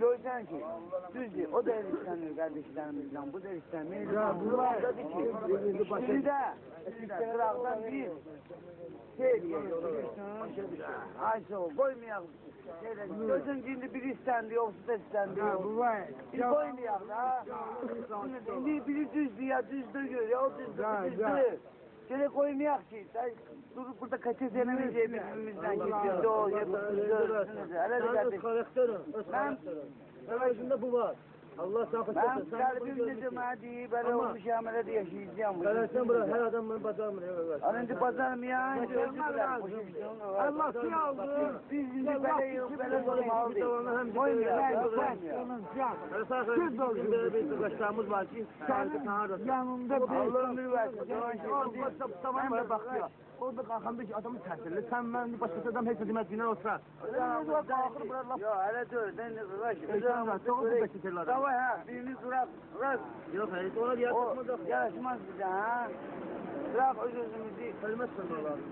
görsen ki, düzdür, o da el istemiyor kardeşlerimizden, bu da istemiyor. Ya bu var. Şimdi de, Irak'tan bir şey diyor, Ayşe o, koymayalım. Gözün şimdi biri istendi, yoksa da istendi. Bu var. Biz koymayalım ha. Şimdi biri düzdü ya, düzdü görüyor, o düzdü. Şöyle koymayak ki, durup burada kaça senemeyeceği birbirimizden gidiyoruz, o yapıyorsunuz. Hele de kardeşim. Ben bu var. Allah sağlık ben kalbim dedim hadi böyle olmuş amelede yaşayacağım. Sen bırak her adamın pazarı mı? Anında pazar mı ya? Allah suya aldı. Biz şimdi böyle zorum aldı. Söz doğru bir başlamız var ki yanında Allah'ın bir versin. Tamam mı bak ya. Orada kalkanda adamı tersiyle. Sen ben başkası adam hepsi hizmetine oturar. Yok hele dur. Ben de kıvaş. Tamam ha. Birini durak. Yok hayır ona diye yapmadık. Yarışmaz bize ha. Bırak o gözümüzü. Ölmez sonra lazım.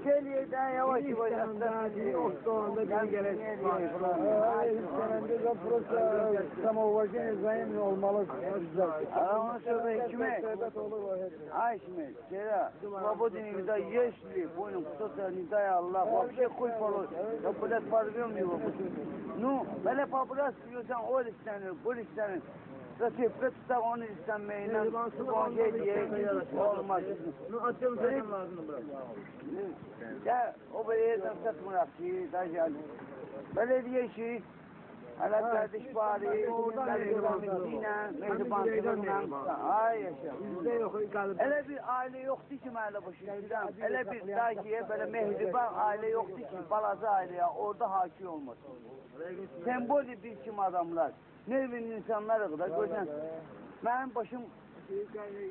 Geliyor daha yavaş yavaş. Osmanlı'da bir gerek var. Senende de burası samovacın zayin olmalı. Onu söyle kime? Ay şimdi. Kera. Babodini vida yeşli. Boyun kutata nidaya Allah. Вообще koy falan. Ya böyle parlıyor mu? Ну, böyle papras diyorsan o istenir. Bu istenir. Rasifle tutar onu istenmeyle. Bu şey diye olmaz. Atacağım sen lazım bırak. Ya o belediyeden satmıyor ki dajal. Belediye işi hala kardeş bari mehribanlığından ay yaşa. Hele bir aile yoktu ki mahalle başında. Hele bir dakiye böyle mehriban aile yoktu ki balazı aileye orada haki olmasın. Sembolü bir kim adamlar. Nevin insanlar kadar görsen. Benim başım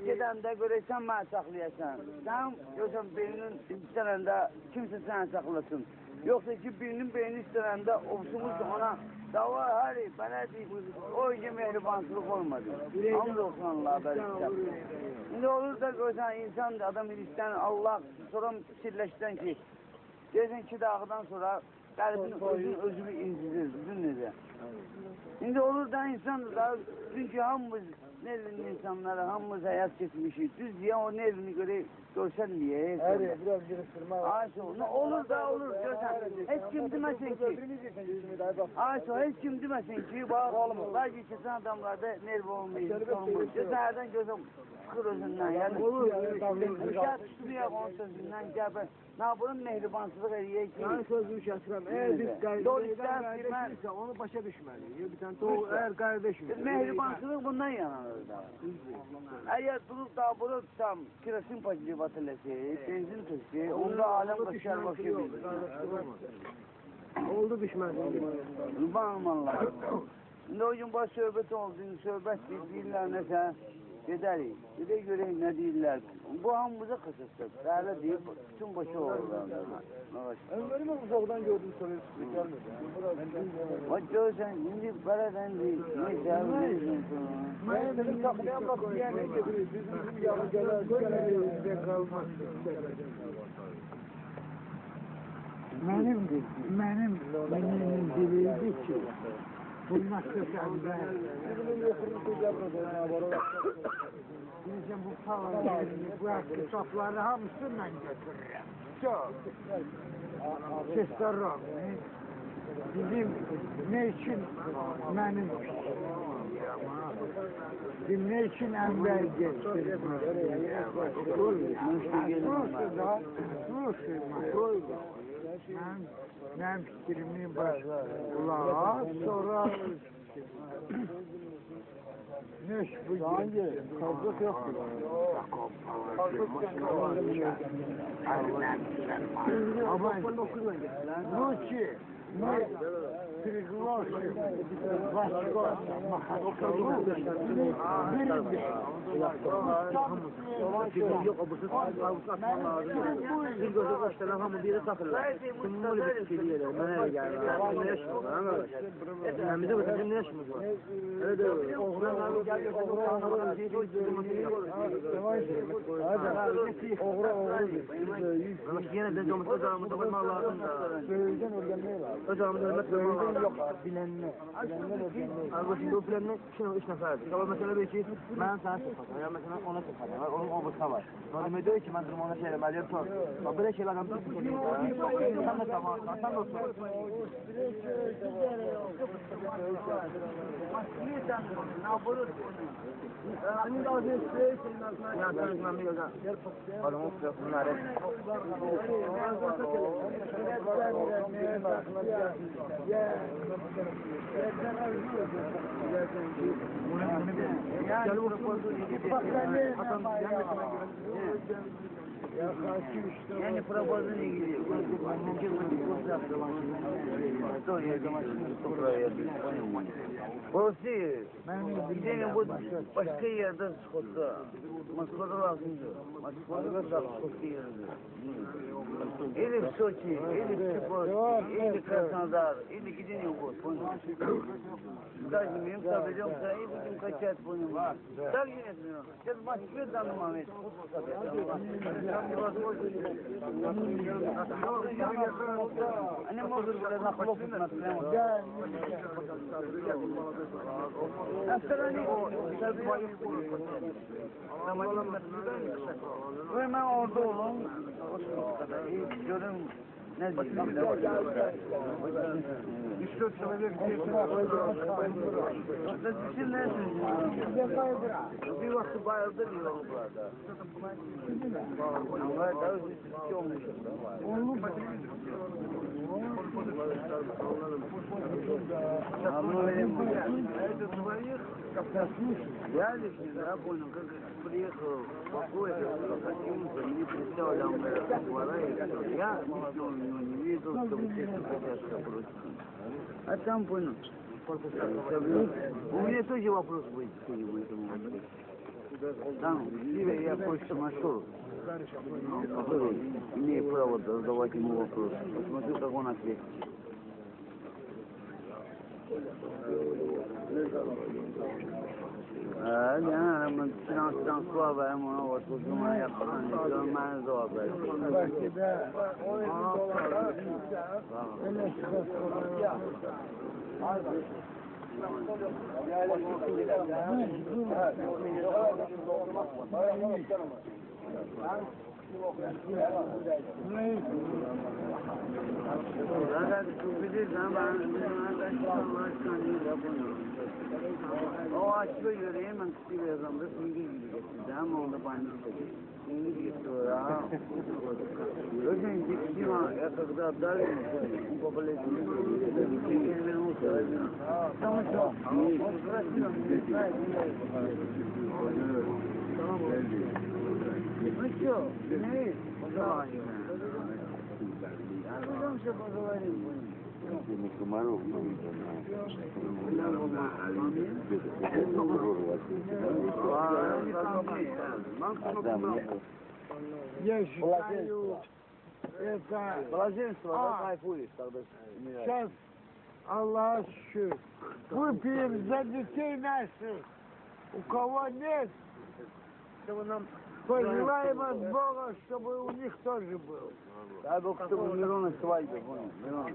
gedəndə görəksən mən saxlayasan. Sən görsən beyninin istənəndə kimsə səni saxlasın. Yoxsa ki birinin beyni istənəndə ovsumuz ona dava hali bana deyip o işe mehribansızlık olmadı. Hamdolsun Allah'a ben istəyəm. Şimdi olur da görsən insan adam ilişdən Allah sonra sirləşdən ki deyəsən 2 dağdan sonra qəlbin özünü incidir, düzün necə. Şimdi olur da insan da çünkü hamımız nevrin insanları hamımız hayat geçmişiz. Düz diye o nevrini görsen diye. Evet biraz giriştirme var. Olur da olur görsen. Hiç kim demesin ki. Hiç kim demesin ki bak oğlum. Daha geçirsen adamlarda nervi olmayız. Cezairden gözüm sıkır özünden. Yani olur. Uşak tutmuyor onun sözünden. Ne yapalım mehribansızlık ediyor ki. Ben sözümü şaşıram. Eğer biz kardeşimse onu başa düşmeli. Bir tane eğer kardeşim. Mehribansızlık bundan yananır da. Eğer durup da bulursam kiresin pacı batılesi, benzin tüsü, onda alem kaşar bakıyor. Oldu düşman. Kurbanım Allah. Şimdi o gün baş söhbet oldu, söhbet değiller neyse. Gedərik, bir de göreyim ne değiller. Bu hamımıza kısıttık. Böyle deyip tüm başı olur. Ömer'i mi uzaktan gördüm soruyorsun? Gelmedi. Bak görsen şimdi beleden değil. Neyse ben dedim kapıya bak diye ne getiriyor? Bizim yalıgalar bizde kalmaz. Benim diliydi ki bunlar sözümde bizim bu paralarını, bu kitapları hamısını ben götürürüm. Çok. Seslerim. Bizim ne için benim bizim ne için enver geçtirdim? Ben fikrimi kulağa sorar. Neş bu hangi? Kavga yok. Ama bu ki приглашен Васько Махачкалу Hocam hürmet yok, bilenler. Bilenler ödeyemez. Şimdi o bilenler üç neferdir. Ama mesela bir ki, ben sana sıfatım, ya mesela ona sıfatım, onun obusuna var. O demek diyor ki, ben durum ona şey eləməliyim, sor. O böyle şeyler adam tutmuş ediyor. Sen de tamam, sen de otur. Senin de ağzını istiyor, senin ağzına. Ya sen üzmem bir yolda. Adamın bunları. Yani propozun ilgili. Burası gidelim bu başka yerde Skot'ta. Moskva'da lazımdı. Moskva'da da Skot'ta yerinde. Или в Сочи, или в Чукотке, или Краснодар, или где-нибудь, понял? Скажем, им соберемся и будем качать, понял? Так же нет, сейчас в Москве в данный момент. Там невозможно. Они могут нахлопать нас прямо. На стороне. Ve ben orada olun, o kadar iyi görün ne diyeyim. 3-4 senedir Sizin ne bir vakti bayıldı diyor burada. Ama daha üzüntü olmuş. Я лично, я понял, как приехал в покое, не представлял, я ничего не видел, чтобы честно хотят бросить. А там понял. У меня тоже вопрос будет к этому вопросу. Там, где я кое-что нашел, который имеет право задавать ему вопрос. Посмотрю, как он ответит. Yani finanstan su haberim ona oturduma yapılan görmeniz o haber. belki de $10 Zaten sürprizden ben o açlı yüreği ben kısa bir adamda singi gibi getirdi ama onda paylaştı. Singi getiriyor ya. Özen ciddi var ya kadar dar un poco le Estamos Mucho, не позвонил. Потом все поговорим. Комаров, Я считаю, это... Блаженство, да, кайфуешь, когда... Сейчас, Аллах шукр, выпьем за детей наших, у кого нет, чтобы нам пожелаем от Бога, чтобы у них тоже был. Дай Бог, чтобы Мирона свадьба, понял? Мирон.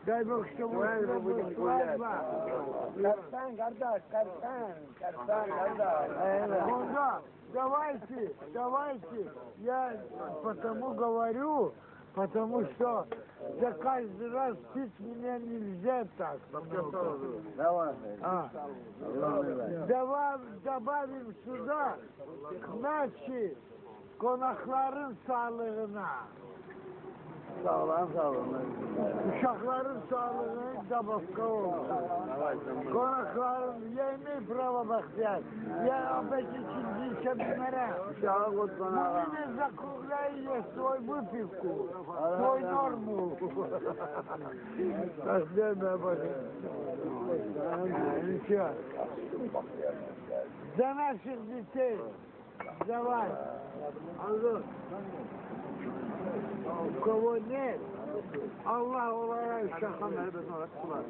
Дай Бог, чтобы у них была свадьба. Карсан, кардан, Ну да, давайте, я потому говорю, потому что за каждый раз пить меня нельзя так. Давай. Добавим сюда к нашей konakların sağlığına. Sağ olun. Uşakların sağlığına da başka olur. Konakların yemeği prava bakacak. Я опять иди бимера. Мужчины закругляют свою выпивку, свою норму. Ничего. За наших детей. Давай. У кого нет, Allah olarak şaka merhaba olarak kılar.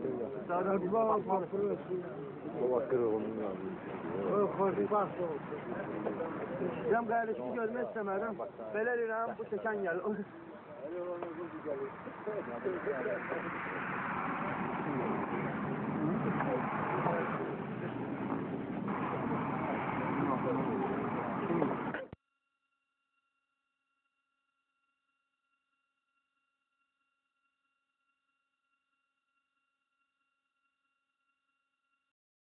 Baba kırılımın Hoşbaht olsun. Cem kardeşimi görmek istemedim. Beler İrem bu çeken gel. Hə.